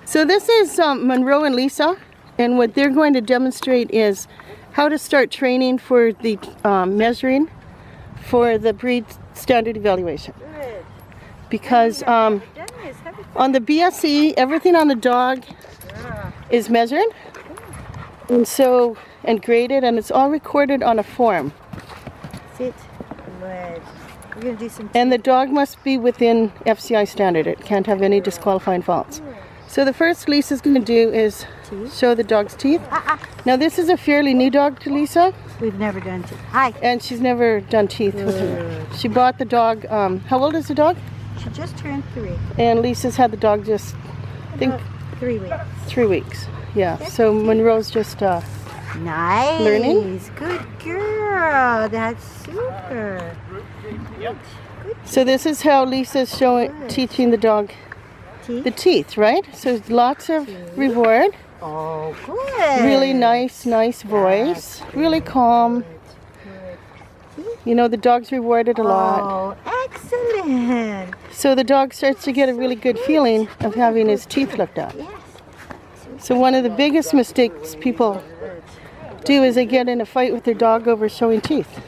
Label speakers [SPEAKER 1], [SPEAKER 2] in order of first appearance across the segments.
[SPEAKER 1] So this is Monroe and Lisa, and what they're going to demonstrate is how to start training for the measuring for the breed standard evaluation.
[SPEAKER 2] Good.
[SPEAKER 1] Because on the BSE, everything on the dog is measured and graded, and it's all recorded on a form.
[SPEAKER 2] Sit. Good. We're going to do some teeth.
[SPEAKER 1] And the dog must be within FCI standard. It can't have any disqualifying faults. So the first Lisa's going to do is show the dog's teeth. Now this is a fairly new dog to Lisa.
[SPEAKER 2] We've never done teeth. Hi.
[SPEAKER 1] And she's never done teeth with her. She bought the dog, how old is the dog?
[SPEAKER 2] She just turned 3.
[SPEAKER 1] And Lisa's had the dog just, I think,
[SPEAKER 2] 3 weeks.
[SPEAKER 1] 3 weeks. Yeah, so Monroe's just
[SPEAKER 2] Nice.
[SPEAKER 1] learning.
[SPEAKER 2] Good girl. That's super. Good.
[SPEAKER 1] So this is how Lisa's teaching the dog the teeth, right? So lots of reward.
[SPEAKER 2] Oh, good.
[SPEAKER 1] Really nice voice. Really calm. You know, the dog's rewarded a lot.
[SPEAKER 2] Oh, excellent.
[SPEAKER 1] So the dog starts to get a really good feeling of having his teeth looked at.
[SPEAKER 2] Yes.
[SPEAKER 1] So one of the biggest mistakes people do is they get in a fight with their dog over showing teeth.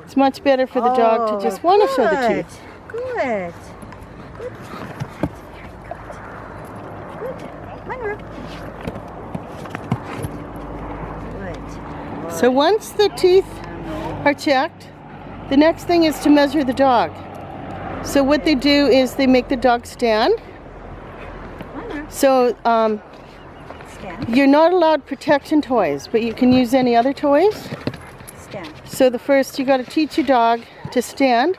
[SPEAKER 1] It's much better for the dog to just want to show the teeth.
[SPEAKER 2] Good. Monroe. Good.
[SPEAKER 1] So once the teeth are checked, the next thing is to measure the dog. So what they do is they make the dog stand. So you're not allowed protection toys, but you can use any other toys.
[SPEAKER 2] Stand.
[SPEAKER 1] So the first, you got to teach your dog to stand.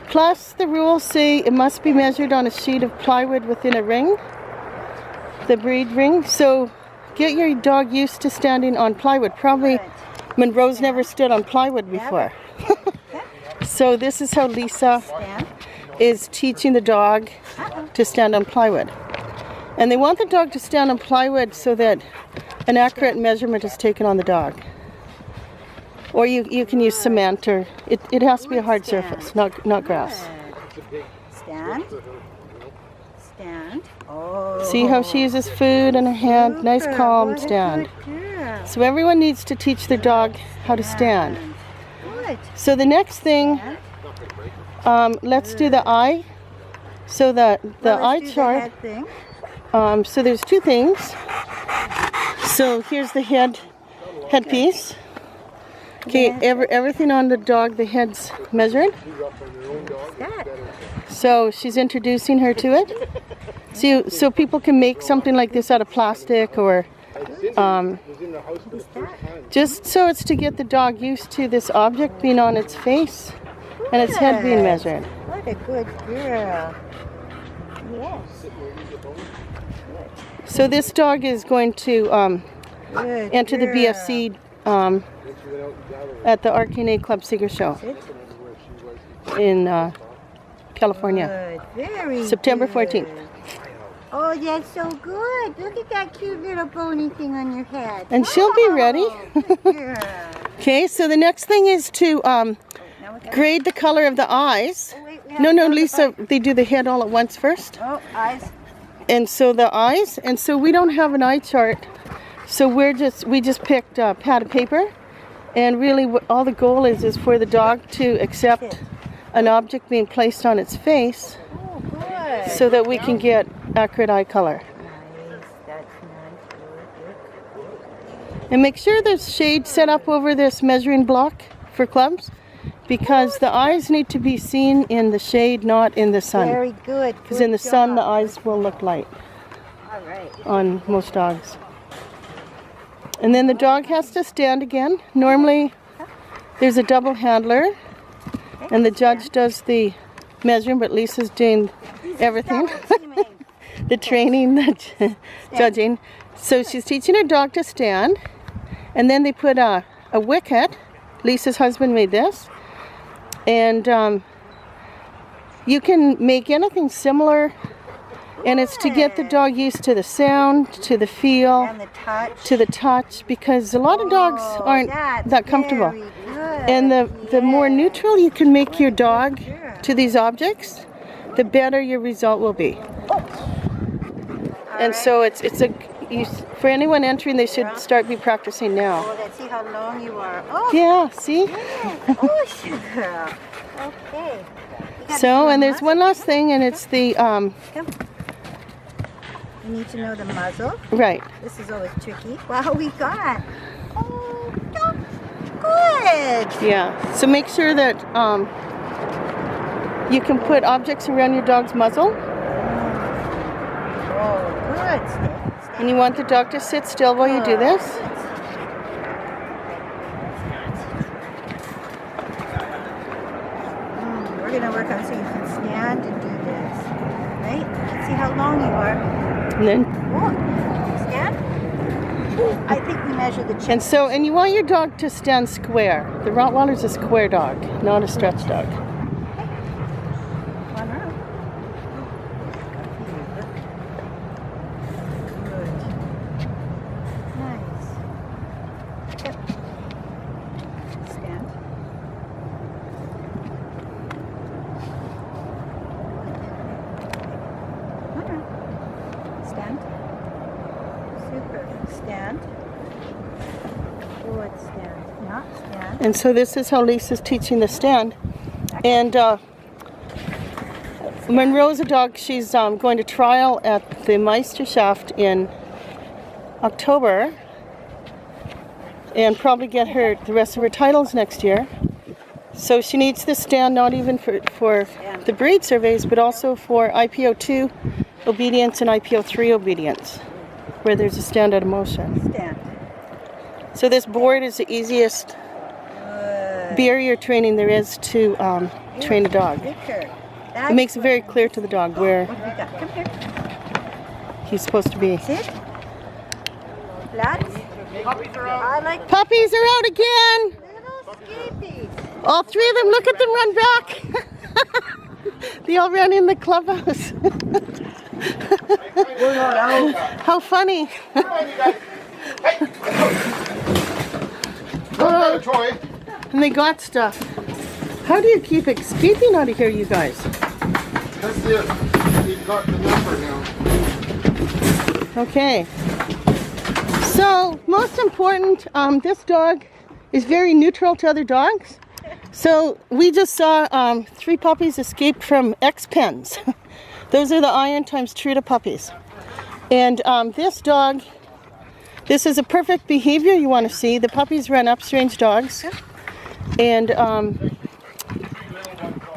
[SPEAKER 1] Plus the rules say it must be measured on a sheet of plywood within a ring, the breed ring. So get your dog used to standing on plywood. Probably Monroe's never stood on plywood before. So this is how Lisa is teaching the dog to stand on plywood. And they want the dog to stand on plywood so that an accurate measurement is taken on the dog. Or you can use cement, or it has to be a hard surface, not grass.
[SPEAKER 2] Stand. Stand. Oh.
[SPEAKER 1] See how she uses food in her hand? Nice calm stand. So everyone needs to teach their dog how to stand. So the next thing, let's do the eye. So the eye chart. So there's 2 things. So here's the headpiece. Okay, everything on the dog, the head's measured. So she's introducing her to it. So people can make something like this out of plastic, or just so it's to get the dog used to this object being on its face and its head being measured.
[SPEAKER 2] What a good girl. Yes.
[SPEAKER 1] So this dog is going to enter the BFC at the RKNA Club Seeger Show in California, September 14th.
[SPEAKER 2] Oh, that's so good. Look at that cute little bony thing on your head.
[SPEAKER 1] And she'll be ready. Okay, so the next thing is to grade the color of the eyes. No, Lisa, they do the head all at once first.
[SPEAKER 2] Oh, eyes.
[SPEAKER 1] And so the eyes, and so we don't have an eye chart. So we just picked a pad of paper, and really all the goal is for the dog to accept an object being placed on its face, so that we can get accurate eye color.
[SPEAKER 2] Nice, that's nice.
[SPEAKER 1] And make sure there's shade set up over this measuring block for clubs, because the eyes need to be seen in the shade, not in the sun.
[SPEAKER 2] Very good.
[SPEAKER 1] Because in the sun, the eyes will look light.
[SPEAKER 2] All right.
[SPEAKER 1] On most dogs. And then the dog has to stand again. Normally there's a double handler, and the judge does the measuring, but Lisa's doing everything. The training, the judging. So she's teaching her dog to stand, and then they put a wicket. Lisa's husband made this, and you can make anything similar. And it's to get the dog used to the sound, to the feel,
[SPEAKER 2] and the touch.
[SPEAKER 1] to the touch, because a lot of dogs aren't that comfortable. And the more neutral you can make your dog to these objects, the better your result will be. And so it's for anyone entering, they should be practicing now.
[SPEAKER 2] Oh, let's see how long you are. Oh,
[SPEAKER 1] Yeah, see?
[SPEAKER 2] yeah. Oh, sugar. Okay. You gotta
[SPEAKER 1] So,
[SPEAKER 2] do
[SPEAKER 1] and
[SPEAKER 2] the
[SPEAKER 1] there's one last thing, and it's the,
[SPEAKER 2] Come. You need to know the muzzle.
[SPEAKER 1] right.
[SPEAKER 2] This is always tricky. Wow, we got. Oh, good.
[SPEAKER 1] Yeah. So make sure that you can put objects around your dog's muzzle.
[SPEAKER 2] Oh, good. Stay.
[SPEAKER 1] And you want the dog to sit still while you do this.
[SPEAKER 2] We're going to work on so you can stand and do this. Right? Let's see how long you are.
[SPEAKER 1] And then,
[SPEAKER 2] Stand. I think we measure the chin.
[SPEAKER 1] and you want your dog to stand square. The Rottweiler's a square dog, not a stretch dog.
[SPEAKER 2] Monroe. Good. Nice. Yep. Stand. Monroe. Stand. Super. Stand. Good. Stand. Yeah. Stand.
[SPEAKER 1] And so this is how Lisa's teaching the stand. And Monroe's a dog. She's going to trial at the Meisterschaft in October, and probably get the rest of her titles next year. So she needs the stand not even for the breed surveys, but also for IPO2 obedience and IPO3 obedience, where there's a stand out of motion.
[SPEAKER 2] Stand.
[SPEAKER 1] So this board is the easiest
[SPEAKER 2] Good.
[SPEAKER 1] barrier training there is to train a dog.
[SPEAKER 2] Victor.
[SPEAKER 1] It makes it very clear to the dog where
[SPEAKER 2] What have we got? Come here.
[SPEAKER 1] he's supposed to be.
[SPEAKER 2] Sit. Flat. I like
[SPEAKER 1] Puppies are out again!
[SPEAKER 2] little scabies.
[SPEAKER 1] All three of them, look at them run back! They all ran in the clubhouse.
[SPEAKER 3] We're not out.
[SPEAKER 1] How funny.
[SPEAKER 3] Come on, you guys. Hey. Got a toy.
[SPEAKER 1] And they got stuff. How do you keep escaping out of here, you guys?
[SPEAKER 3] That's it. We've got the number now.
[SPEAKER 1] Okay. So, most important, this dog is very neutral to other dogs. So, we just saw 3 puppies escape from X-Pens. Those are the iron times Truda puppies. And this dog, this is a perfect behavior you want to see. The puppies run up strange dogs. And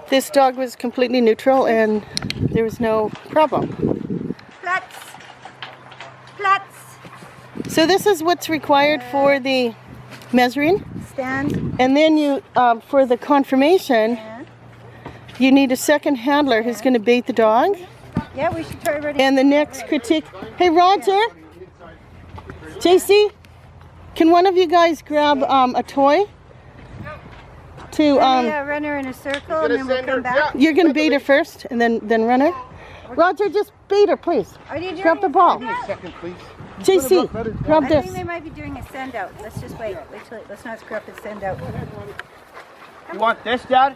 [SPEAKER 1] this dog was completely neutral and there was no problem.
[SPEAKER 2] Flats. Flats.
[SPEAKER 1] So this is what's required for the measuring.
[SPEAKER 2] Stand.
[SPEAKER 1] And then you, for the confirmation, you need a second handler who's going to bait the dog.
[SPEAKER 2] Yeah, we should try ready.
[SPEAKER 1] And the next critique. Hey, Roger, JC, can one of you guys grab a toy? To
[SPEAKER 2] run her in a circle and then we'll come back.
[SPEAKER 1] you're going to bait her first and then run her. Roger, just bait her, please.
[SPEAKER 2] Are you doing
[SPEAKER 1] Grab the ball.
[SPEAKER 3] A second, please.
[SPEAKER 1] JC, grab
[SPEAKER 2] I
[SPEAKER 1] this.
[SPEAKER 2] think they might be doing a send out. Let's just wait. Wait till let's not screw up and send out.
[SPEAKER 4] You want this, Dad?